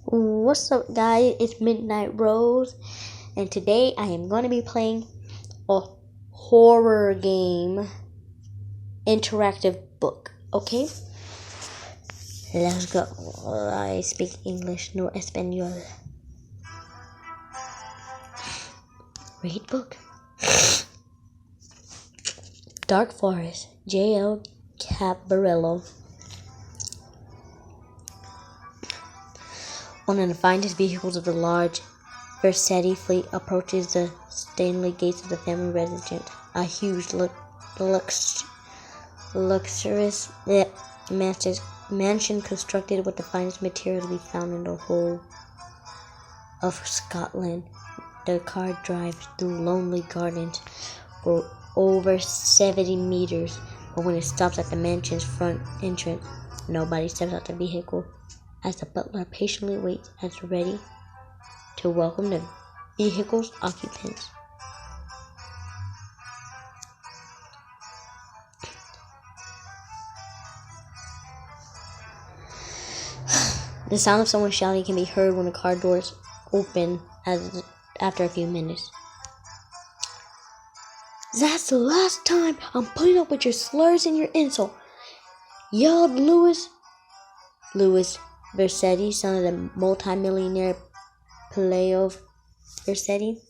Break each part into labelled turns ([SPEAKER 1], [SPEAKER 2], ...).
[SPEAKER 1] What's up, guys? It's Midnight Rose, and today I am going to be playing a horror game interactive book. Okay, let's go. I speak English, no Espanol. Read book. Dark Forest, J.L. Cabarello. One of the finest vehicles of the large Versetti fleet approaches the Stanley gates of the family residence. A huge, luxurious mansion constructed with the finest material to be found in the whole of Scotland. The car drives through lonely gardens for over 70 meters, but when it stops at the mansion's front entrance, nobody steps out the vehicle, as the butler patiently waits as ready to welcome the vehicle's occupants. The sound of someone shouting can be heard when the car doors open after a few minutes. "That's the last time I'm putting up with your slurs and your insult," yelled Louis Versetti, son of the multimillionaire Peleo Versetti.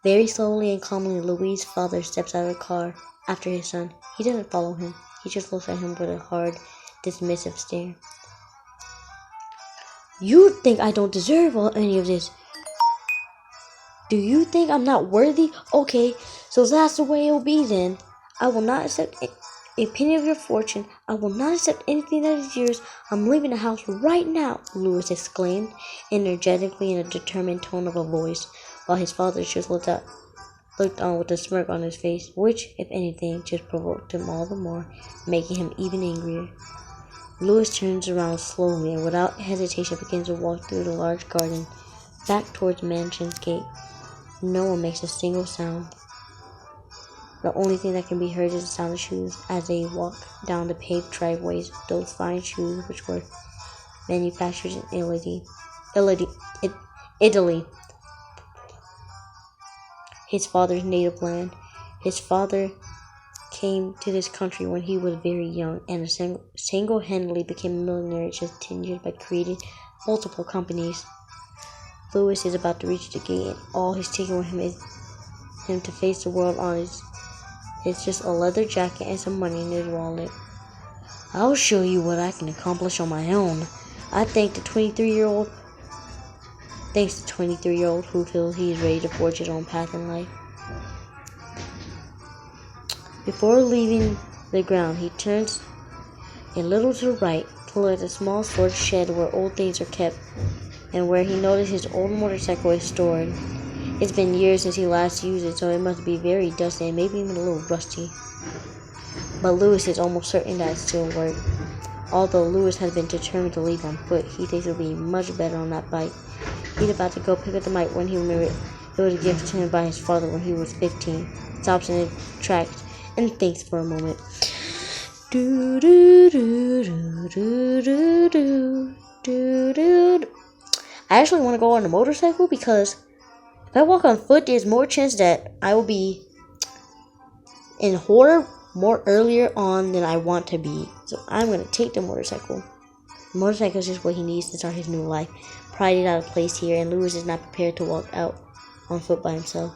[SPEAKER 1] Very slowly and calmly, Louis' father steps out of the car after his son. He doesn't follow him. He just looks at him with a hard, dismissive stare. "You think I don't deserve any of this? Do you think I'm not worthy? Okay, so that's the way it'll be then. I will not accept a penny of your fortune. I will not accept anything that is yours. I'm leaving the house right now," Louis exclaimed, energetically, in a determined tone of a voice, while his father just looked on with a smirk on his face, which, if anything, just provoked him all the more, making him even angrier. Louis turns around slowly and without hesitation begins to walk through the large garden, back towards the mansion's gate. No one makes a single sound. The only thing that can be heard is the sound of shoes as they walk down the paved driveways, those fine shoes which were manufactured in Italy, his father's native land. His father came to this country when he was very young and single-handedly became a millionaire in just 10 years by creating multiple companies. Louis is about to reach the gate, and all he's taking with him is him to face the world on it's just a leather jacket and some money in his wallet. "I'll show you what I can accomplish on my own," thanks the 23-year-old who feels he is ready to forge his own path in life. Before leaving the ground, he turns a little to the right to look at the small storage shed where old things are kept and where he noticed his old motorcycle is stored. It's been years since he last used it, so it must be very dusty and maybe even a little rusty. But Louis is almost certain that it still works. Although Louis has been determined to leave on foot, he thinks it will be much better on that bike. He's about to go pick up the bike when he remembers it was a gift to him by his father when he was 15. Stops in his tracks and thinks for a moment. I actually want to go on a motorcycle because if I walk on foot, there's more chance that I will be in horror more earlier on than I want to be. So I'm going to take the motorcycle. The motorcycle is just what he needs to start his new life. Pride is out of place here, and Louis is not prepared to walk out on foot by himself.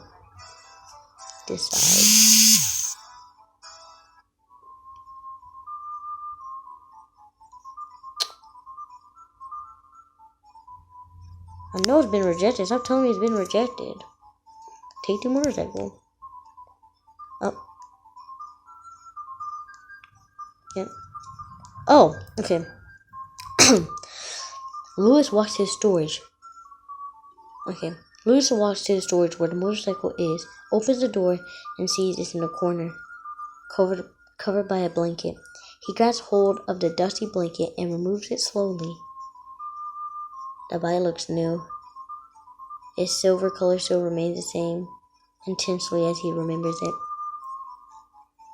[SPEAKER 1] Decide. I know it's been rejected. Stop telling me it's been rejected. Take the motorcycle. Oh. Yeah. Oh, okay. Louis walks to the storage. Okay. Louis walks to the storage where the motorcycle is, opens the door, and sees it's in a corner, covered by a blanket. He grabs hold of the dusty blanket and removes it slowly. The bike looks new. Its silver color still remains the same intensely as he remembers it.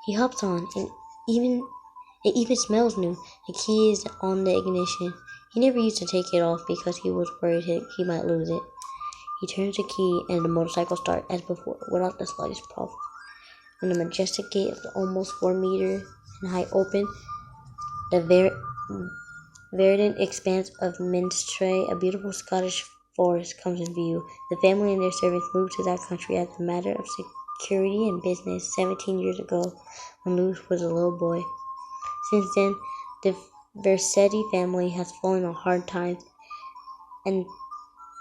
[SPEAKER 1] He hops on, and it even smells new. The key is on the ignition. He never used to take it off because he was worried he might lose it. He turns the key and the motorcycle starts as before, without the slightest problem. When the majestic gate of almost 4 meters in height opened, the verdant expanse of Minstray, a beautiful Scottish forest, comes in view. The family and their servants moved to that country as a matter of security and business 17 years ago, when Lewis was a little boy. Since then, the Vercetti family has fallen on hard times, and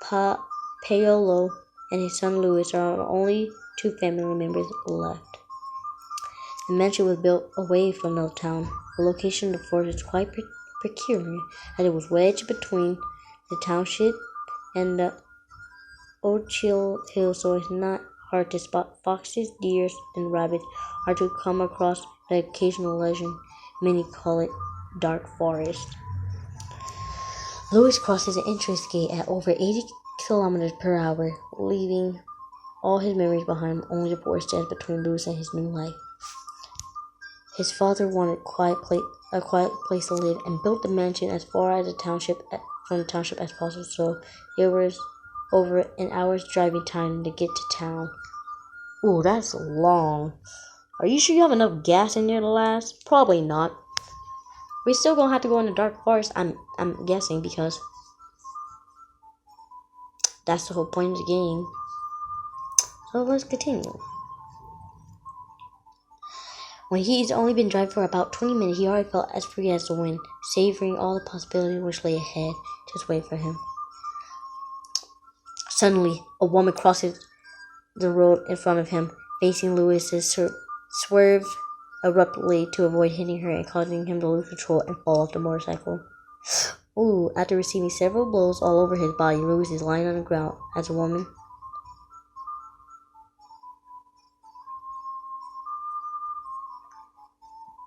[SPEAKER 1] Paolo and his son Louis are the only 2 family members left. The mansion was built away from the town. The location of the fort is quite peculiar, as it was wedged between the township and the Ochil Hills, so it's not hard to spot. Foxes, deer, and rabbits are to come across the occasional legend. Many call it Dark Forest. Louis crosses the entrance gate at over 80 kilometers per hour, leaving all his memories behind him. Only the forest stands between Louis and his new life. His father wanted a quiet place to live and built the mansion as far as from the township as possible, so there was over an hour's driving time to get to town. Ooh, that's long. Are you sure you have enough gas in there to last? Probably not. We're still gonna have to go in the dark forest, I'm guessing, because that's the whole point of the game. So let's continue. When he's only been driving for about 20 minutes, he already felt as free as the wind, savoring all the possibilities which lay ahead, just wait for him. Suddenly, a woman crosses the road in front of him, facing Louis, swerved abruptly to avoid hitting her and causing him to lose control and fall off the motorcycle. Ooh, after receiving several blows all over his body, Louis is lying on the ground as a woman.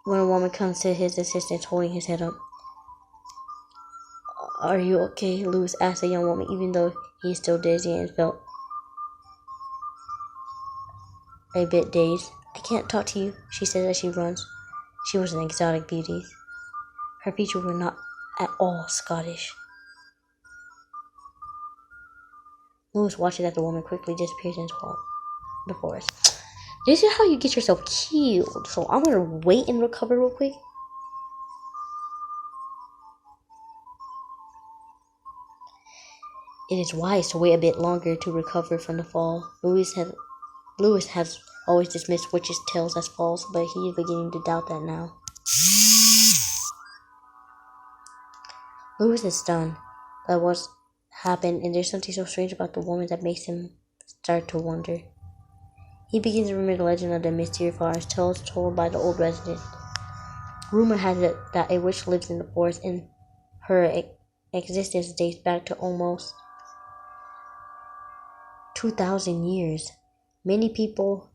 [SPEAKER 1] When a woman comes to his assistance, holding his head up. Are you okay? Louis asked the young woman, even though he is still dizzy and felt a bit dazed. I can't talk to you, she said as she runs. She was an exotic beauty. Her features were not at all Scottish. Louis watches as the woman quickly disappears into the forest. This is how you get yourself killed. So I'm gonna wait and recover real quick. It is wise to wait a bit longer to recover from the fall. Louis has always dismissed witches' tales as false, but he is beginning to doubt that now. Louis is stunned by what's happened, and there's something so strange about the woman that makes him start to wonder. He begins to remember the legend of the mysterious forest, tales told by the old residents. Rumor has it that a witch lives in the forest, and her existence dates back to almost 2,000 years. Many people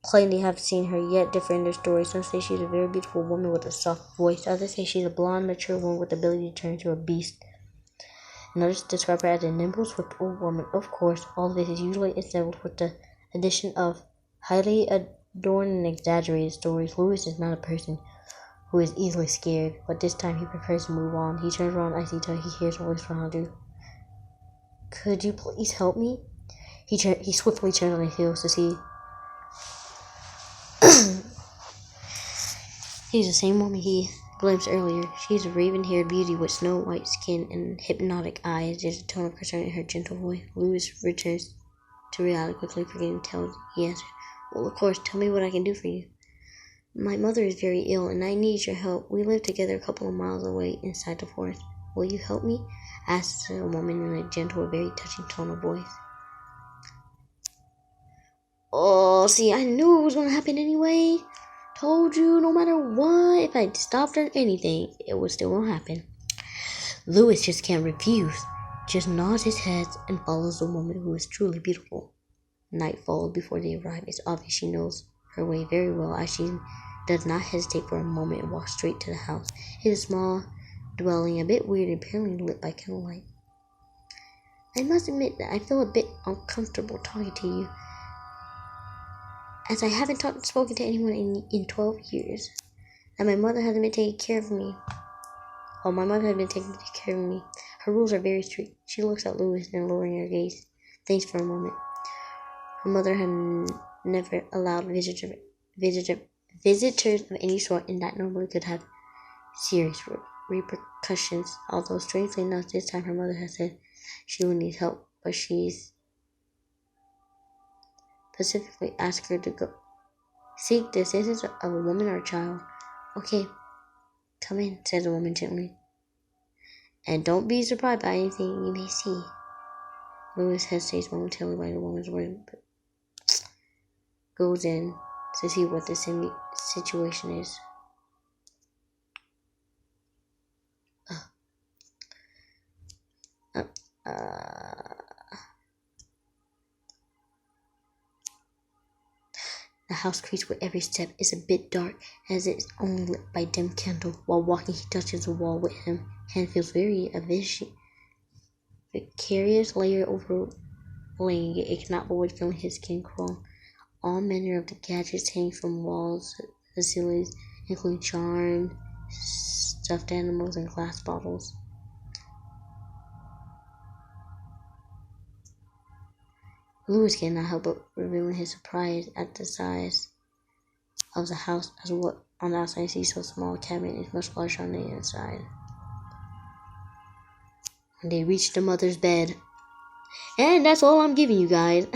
[SPEAKER 1] claim they have seen her, yet differ in their stories. Some say she's a very beautiful woman with a soft voice. Others say she's a blonde, mature woman with the ability to turn into a beast. And others describe her as a nimble, swift old woman. Of course, all of this is usually assembled with the addition of highly adorned and exaggerated stories. Louis is not a person who is easily scared, but this time he prefers to move on. He turns around icy till he hears a voice from Andrew. Could you please help me? He swiftly turns on his heels to see he's the same woman he glimpsed earlier. She's a raven-haired beauty with snow-white skin and hypnotic eyes. There's a tone of concern in her gentle voice. Louis returns to reality quickly, forgetting to tell. He answered, well, of course, tell me what I can do for you. My mother is very ill, and I need your help. We live together a couple of miles away inside the forest. Will you help me? Asked the woman in a gentle, very touching tone of voice. Oh, see, I knew it was going to happen anyway. Told you, no matter what, if I stopped or anything, it was still going to happen. Louis just can't refuse. Just nods his head and follows the woman who is truly beautiful. Night falls before they arrive. It's obvious she knows her way very well, as she does not hesitate for a moment and walks straight to the house. It is a small dwelling, a bit weird and apparently lit by candlelight. I must admit that I feel a bit uncomfortable talking to you, as I haven't spoken to anyone in 12 years, and my mother hasn't been taking care of me. while my mother had been taking care of me. Her rules are very strict. She looks at Louis and lowering her gaze, thinks for a moment. Her mother had never allowed visitors of any sort, and that normally could have serious repercussions. Although, strangely enough, this time her mother had said she would need help, but she's specifically asked her to go seek the assistance of a woman or a child. Okay, come in, said the woman gently. And don't be surprised by anything you may see. Louis hesitates momentarily by the woman's word, but goes in to see what the situation is. The house creaks with every step. It's a bit dark, as it's only lit by dim candle. While walking, he touches the wall with him. Hand feels very vicarious layer overlaying it. It cannot avoid feeling his skin crawl. All manner of the gadgets hang from walls to ceilings, including charms, stuffed animals, and glass bottles. Louis cannot help but revealing his surprise at the size of the house, as what on the outside seems so small. A cabinet is much larger on the inside. When they reach the mother's bed. And that's all I'm giving you guys.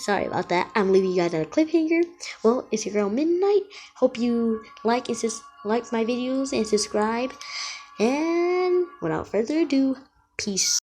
[SPEAKER 1] Sorry about that. I'm leaving you guys at a cliffhanger. Well, it's your girl Midnight. Hope you like my videos and subscribe. And without further ado, peace.